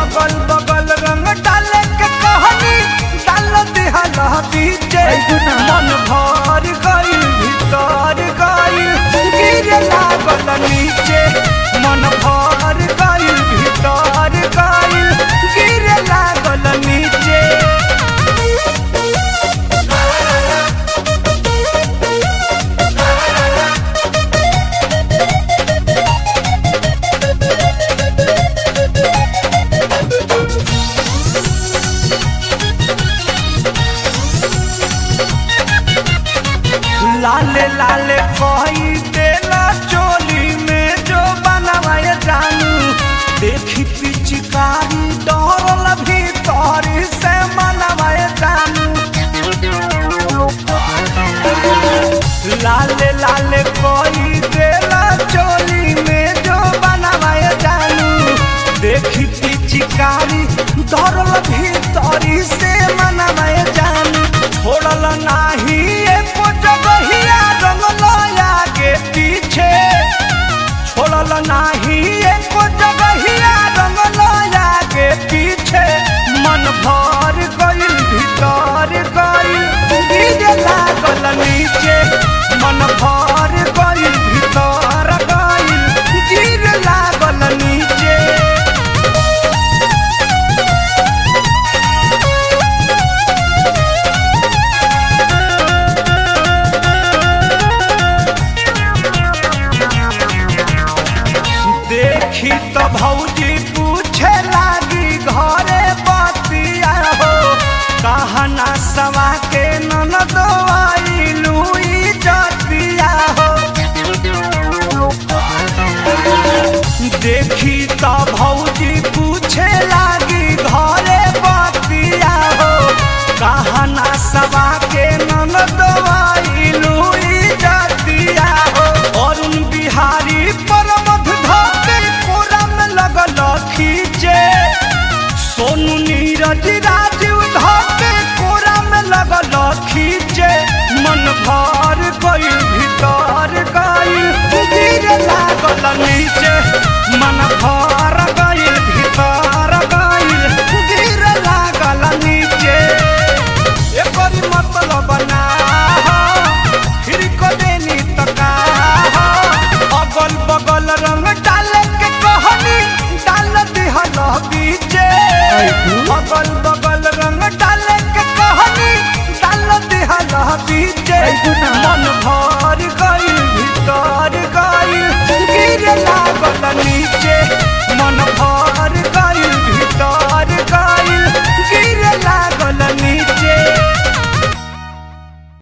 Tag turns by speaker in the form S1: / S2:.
S1: अगल बगल रंग डाले के कहनी डाल दिहला बीचे मन भर गइल भीतर गइल गिरे लागल नीचे मन भर गइल भीतर गइल गिरे लागल नीचे। लाले लाले कोई देला चोली में जो बनवाए जानू देखी पिचकारी डरल भीतर से मनवाए जानू। लाले लाले कोई देला चोली में जो बनवाए जानू देखी पिचकारी डरल भीतर से मनवाए जानू। छोड़ल नाही एको जगहिया रंगल आगे पीछे छोड़ल नाही एको जगहिया रंगल आगे पीछे मन भर गइल भीतर गइल गिरे लागल नीचे मन भर गइल भीतर गइल गिरे लागल नीचे। देखी तो भौजी पूछे लागी घरे बतिया हो कहना सवा के ननद आइलू जतिया हो। देखी तो भौजी पूछे लागी घरे बतिया हो कहना सवा के ननद आइलू जतिया हो। अरुण बिहारी परमध लगल खींचे सोनू नीरज राजीव धके कोरा में लगल खींचे मन भर गइल भीतर गइल गिरे लागल नीचे मन भर